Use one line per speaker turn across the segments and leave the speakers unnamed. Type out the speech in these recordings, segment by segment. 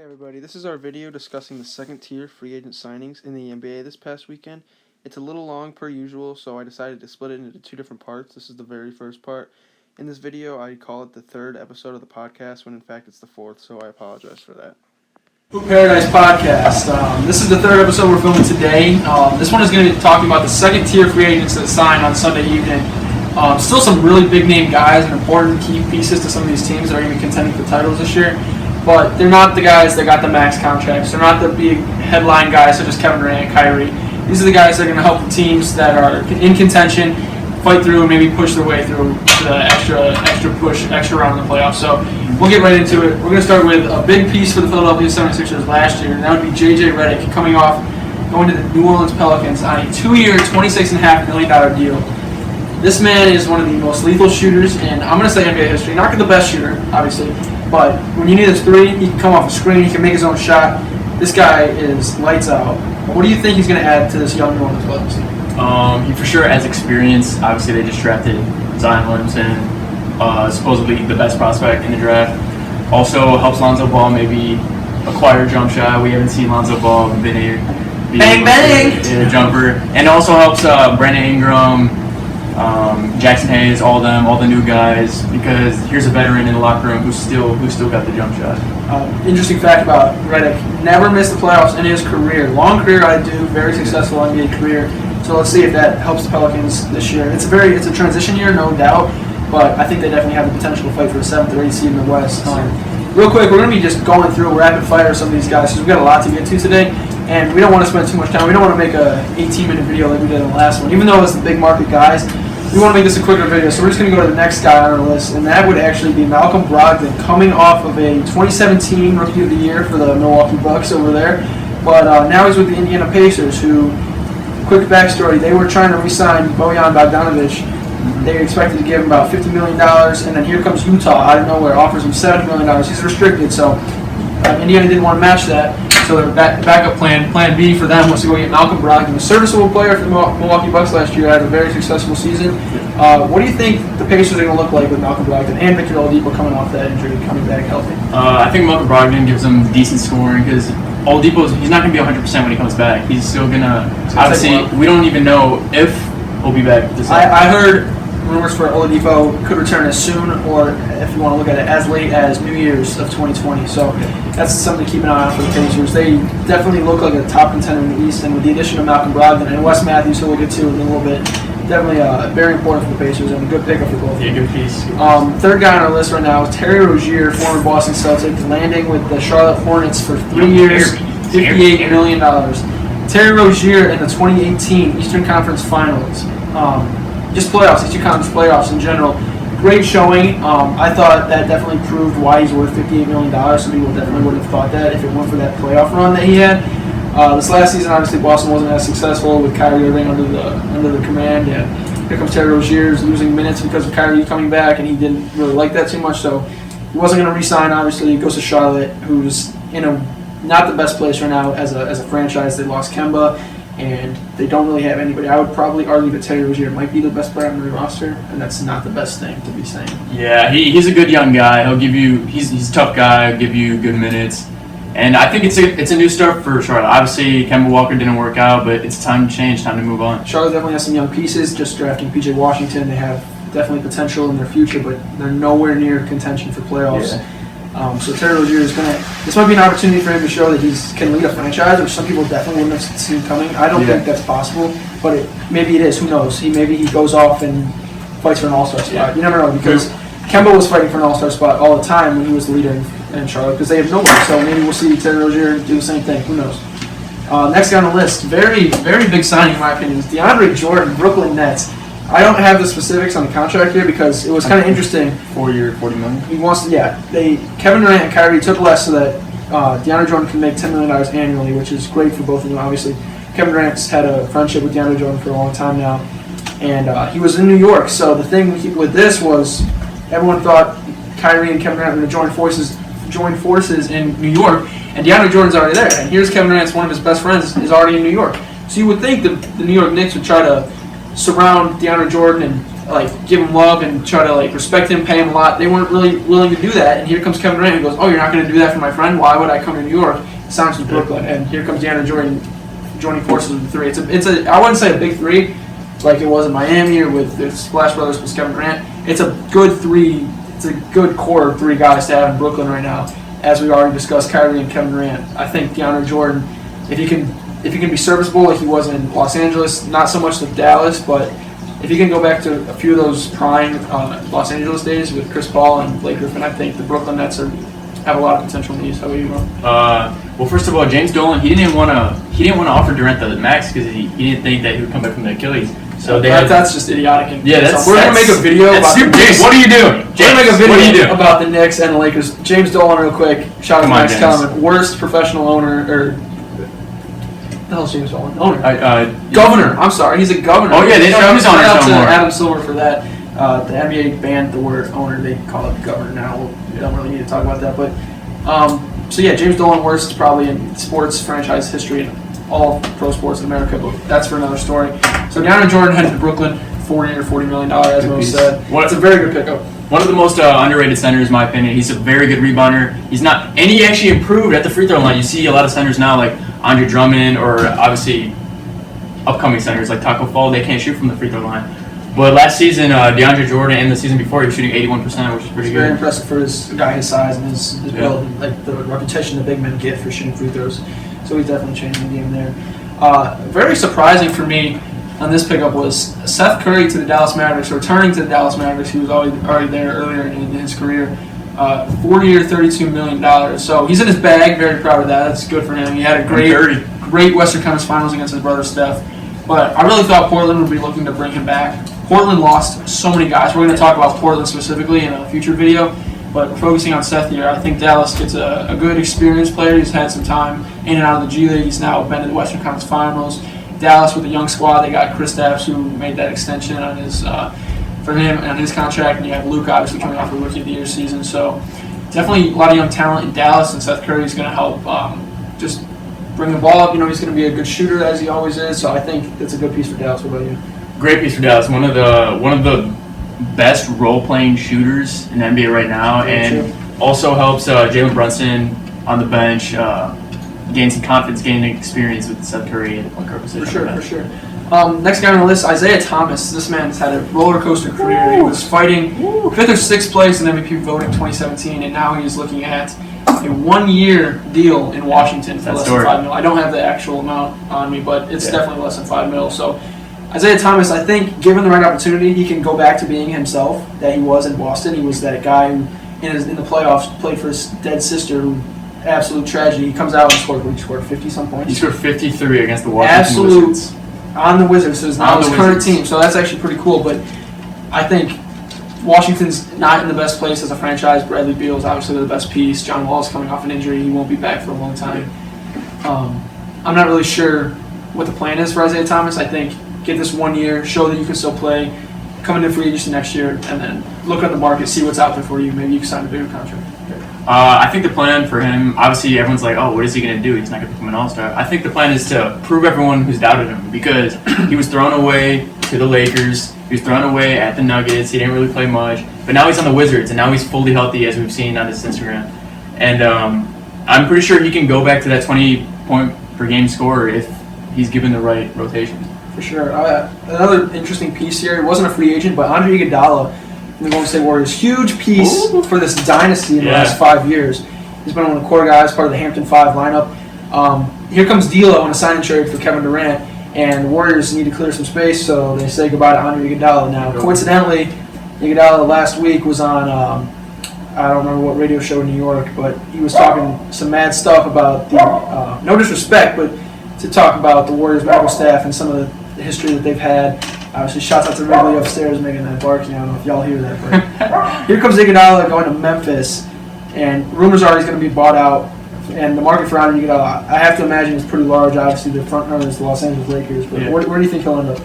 Everybody, this is our video discussing the second tier free agent signings in the NBA this past weekend. It's a little long per usual, so I decided to split it into two different parts. This is the very first part. In this video, I call it the third episode of the podcast, when in fact it's the fourth, so I apologize for that.
Hoop Paradise Podcast. This is the third episode we're filming today. This one is going to be talking about the second tier free agents that signed on Sunday evening. Still some really big name guys and important key pieces to some of these teams that are going to be contending for titles this year. But they're not the guys that got the max contracts. They're not the big headline guys such as Kevin Durant and Kyrie. These are the guys that are going to help the teams that are in contention fight through and maybe push their way through the extra round in the playoffs. So we'll get right into it. We're going to start with a big piece for the Philadelphia 76ers last year, and that would be J.J. Redick going to the New Orleans Pelicans on a 2-year, $26.5 million deal. This man is one of the most lethal shooters in, I'm going to say, NBA history. Not the best shooter, obviously, but when you need his three, he can come off a screen, he can make his own shot. This guy is lights out. What do you think he's going to add to this young New Orleans Pelicans team?
He for sure has experience. Obviously, they just drafted Zion Williamson, supposedly the best prospect in the draft. Also helps Lonzo Ball maybe acquire a jump shot. We haven't seen Lonzo Ball be a jumper. And also helps Brandon Ingram, Jackson Hayes, all the new guys, because here's a veteran in the locker room who still got the jump shot.
Interesting fact about Redick: never missed the playoffs in his career. Long career, very successful NBA career. So let's see if that helps the Pelicans this year. It's a transition year, no doubt, but I think they definitely have the potential to fight for the 7th or 8th seed in the West. Real quick, we're going to be just going through rapid fire some of these guys because we've got a lot to get to today, and we don't want to spend too much time. We don't want to make a 18-minute video like we did in the last one. Even though it's the big market guys, we want to make this a quicker video, so we're just going to go to the next guy on our list, and that would actually be Malcolm Brogdon, coming off of a 2017 Rookie of the Year for the Milwaukee Bucks over there. But now he's with the Indiana Pacers, who, quick backstory, they were trying to re-sign Bojan Bogdanovic. They expected to give him about $50 million, and then here comes Utah out of nowhere, offers him $70 million. He's restricted, so Indiana didn't want to match that. So their backup plan B for them was to go get Malcolm Brogdon, a serviceable player for the Milwaukee Bucks last year, had a very successful season. What do you think the Pacers are going to look like with Malcolm Brogdon and Victor Oladipo coming off that injury, coming back healthy?
I think Malcolm Brogdon gives them decent scoring because Oladipo, he's not going to be 100% when he comes back. He's still going to, obviously, we don't even know if he'll be back this season.
I heard rumors for Oladipo could return as soon, or if you want to look at it, as late as New Year's of 2020. So that's something to keep an eye on for the Pacers. They definitely look like a top contender in the East, and with the addition of Malcolm Brogdon and Wes Matthews, who we'll get to in a little bit, definitely very important for the Pacers and a good pickup for both.
Yeah, good piece.
Third guy on our list right now is Terry Rozier, former Boston Celtic, landing with the Charlotte Hornets for 3 years, $58 million. Terry Rozier in the 2018 Eastern Conference Finals. Just playoffs, Eastern Conference playoffs in general. Great showing. I thought that definitely proved why he's worth $58 million. Some people definitely wouldn't have thought that if it weren't for that playoff run that he had. This last season, obviously, Boston wasn't as successful with Kyrie Irving under the command. Yeah. Here comes Terry Rozier, losing minutes because of Kyrie coming back, and he didn't really like that too much, so he wasn't going to re-sign. Obviously, he goes to Charlotte, who's in not the best place right now as a franchise. They lost Kemba, and they don't really have anybody. I would probably argue that Terry Rozier might be the best player on the roster, and that's not the best thing to be saying.
Yeah, he's a good young guy. He'll give you he's a tough guy. He'll give you good minutes, and I think it's a new start for Charlotte. Obviously, Kemba Walker didn't work out, but it's time to change, time to move on.
Charlotte definitely has some young pieces. Just drafting P.J. Washington, they have definitely potential in their future, but they're nowhere near contention for playoffs. Yeah. So Terry Rozier this might be an opportunity for him to show that he can lead a franchise, which some people definitely wouldn't have seen coming. I don't think that's possible, but maybe it is. Who knows? Maybe he goes off and fights for an all-star spot. Yeah. You never know, because Kemba was fighting for an all-star spot all the time when he was the leader in Charlotte, because they have nobody. So maybe we'll see Terry Rozier do the same thing. Who knows? Next guy on the list, very, very big signing in my opinion, is DeAndre Jordan, Brooklyn Nets. I don't have the specifics on the contract here because it was kind of interesting.
4-year, $40 million.
He wants to, Kevin Durant and Kyrie took less so that DeAndre Jordan can make $10 million annually, which is great for both of them. Obviously, Kevin Durant's had a friendship with DeAndre Jordan for a long time now, and he was in New York. So the thing with this was, everyone thought Kyrie and Kevin Durant were going to join forces in New York, and DeAndre Jordan's already there. And here's Kevin Durant's one of his best friends is already in New York. So you would think that the New York Knicks would try to surround DeAndre Jordan and like give him love and try to like respect him, pay him a lot. They weren't really willing to do that. And here comes Kevin Durant, who goes, "Oh, you're not going to do that for my friend? Why would I come to New York?" Signs with Brooklyn, and here comes DeAndre Jordan joining forces with the three. It's a I wouldn't say a big three, like it was in Miami or with the Splash Brothers plus Kevin Durant. It's a good three. It's a good core of 3 guys to have in Brooklyn right now. As we already discussed, Kyrie and Kevin Durant. I think DeAndre Jordan, if he can be serviceable like he was in Los Angeles, not so much with Dallas, but if he can go back to a few of those prime Los Angeles days with Chris Paul and Blake Griffin, I think the Brooklyn Nets have a lot of potential needs. How about you, Ron?
Well, first of all, James Dolan, he didn't want to offer Durant the max because he didn't think that he would come back from the Achilles. So
that's just idiotic. And
yeah,
we're gonna make a video about the Knicks.
What are you doing?
We're gonna make a
What are you
video
doing?
about the Knicks and the Lakers. James Dolan, real quick. Shout out to Max Kellerman, worst professional owner or. The hell's James Dolan? Owner. Governor. I'm sorry, he's a governor.
Oh yeah, they don't use owners
Shout out to
no more.
Adam Silver for that. The NBA banned the word owner. They call it governor now. We don't really need to talk about that, but so yeah, James Dolan, worst probably in sports franchise history in all pro sports in America, but that's for another story. So DeAndre Jordan headed to Brooklyn, $40 million, as Mo said. It's a very good pickup.
One of the most underrated centers, in my opinion. He's a very good rebounder. He's not, and he actually improved at the free throw line. You see a lot of centers now, like Andre Drummond, or obviously upcoming centers like Taco Fall. They can't shoot from the free throw line. But last season, DeAndre Jordan, and the season before, he was shooting 81%, which is pretty good.
Very impressive for a guy his size and his build, and like the reputation the big men get for shooting free throws. So he's definitely changing the game there. Very surprising for me on this pickup was Seth Curry to the Dallas Mavericks, returning to the Dallas Mavericks. He was already there earlier in his career. 4-year, $32 million. So he's in his bag. Very proud of that. That's good for him. He had a great Western Conference Finals against his brother Steph. But I really thought Portland would be looking to bring him back. Portland lost so many guys. We're going to talk about Portland specifically in a future video. But we're focusing on Seth here. I think Dallas gets a good experienced player. He's had some time in and out of the G League. He's now been to the Western Conference Finals. Dallas with a young squad. They got Kristaps, who made that extension on his for him on his contract, and you have Luke obviously coming off a Rookie of the Year season. So definitely a lot of young talent in Dallas, and Seth Curry is going to help just bring the ball up. You know, he's going to be a good shooter as he always is. So I think that's a good piece for Dallas. What about you?
Great piece for Dallas. One of the best role-playing shooters in the NBA right now, and also helps Jalen Brunson on the bench gain some confidence, gain experience with Seth Curry and one position.
For sure. Next guy on the list, Isaiah Thomas. This man's had a roller coaster career. He was fighting 5th or 6th place in MVP voting 2017, and now he's looking at a 1-year deal in Washington for less than $5 million. I don't have the actual amount on me, but it's definitely less than $5 million. So Isaiah Thomas, I think, given the right opportunity, he can go back to being himself that he was in Boston. He was that guy who, in the playoffs, played for his dead sister, who absolute tragedy. He comes out and scored 50-some points.
He scored 53 against the Washington Wizards.
On the Wizards, so it's not his current team. So that's actually pretty cool. But I think Washington's not in the best place as a franchise. Bradley Beal's obviously the best piece. John Wall's coming off an injury. He won't be back for a long time. I'm not really sure what the plan is for Isaiah Thomas. I think get this 1 year, show that you can still play, come into free agency next year, and then look at the market, see what's out there for you. Maybe you can sign a bigger contract.
I think the plan for him, obviously everyone's like, oh, what is he going to do? He's not going to become an all-star. I think the plan is to prove everyone who's doubted him, because he was thrown away to the Lakers. He was thrown away at the Nuggets. He didn't really play much. But now he's on the Wizards, and now he's fully healthy, as we've seen on his Instagram. And I'm pretty sure he can go back to that 20-point-per-game scorer if he's given the right rotation.
For sure. Another interesting piece here, he wasn't a free agent, but Andre Iguodala from the Golden State Warriors, huge piece for this dynasty in the last 5 years. He's been one of the core guys, part of the Hampton 5 lineup. Here comes D'Lo on a sign and trade for Kevin Durant, and the Warriors need to clear some space, so they say goodbye to Andre Iguodala. Now, coincidentally, Iguodala last week was on, I don't remember what radio show in New York, but he was talking some mad stuff about the, no disrespect, but to talk about the Warriors medical staff and some of the history that they've had. Obviously, shouts out to Wrigley upstairs making that barking. I don't know if y'all hear that, but here comes Iguodala going to Memphis, and rumors are he's going to be bought out. And the market for Andre Iguodala, I have to imagine, is pretty large. Obviously, the front runner is the Los Angeles Lakers. But where do you think he'll end up?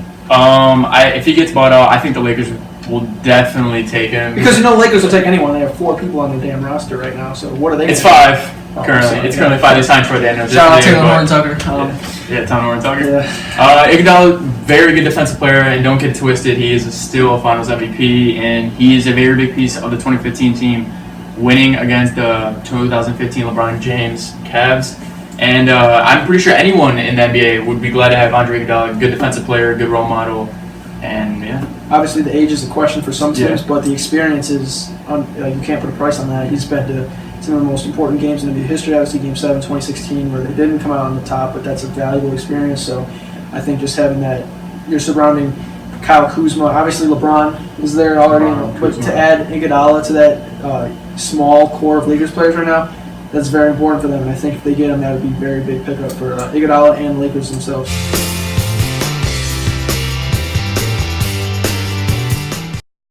If he gets bought out, I think the Lakers will definitely take him.
Because Lakers will take anyone. They have 4 people on their damn roster right now. So what are they?
It's 5. It's currently 5-day sign toward the end of this
Shout out to
year,
Lauren
but-
Tucker.
Yeah, Tom Warren Tucker.
Yeah.
Iguodala, very good defensive player, and don't get it twisted, he is still a Finals MVP, and he is a very big piece of the 2015 team, winning against the 2015 LeBron James Cavs. And I'm pretty sure anyone in the NBA would be glad to have Andre Iguodala, good defensive player, good role model, and yeah.
Obviously, the age is a question for some teams,
Yeah.
but the experience is you can't put a price on that. He's been to some of the most important games in NBA history. Obviously, Game 7, 2016, where they didn't come out on the top, but that's a valuable experience. So I think just having that, you're surrounding Kyle Kuzma. Obviously, LeBron is there already, but
Kuzma.
to add Iguodala to that small core of Lakers players right now, that's very important for them. And I think if they get him, that would be a very big pickup for Iguodala and Lakers themselves.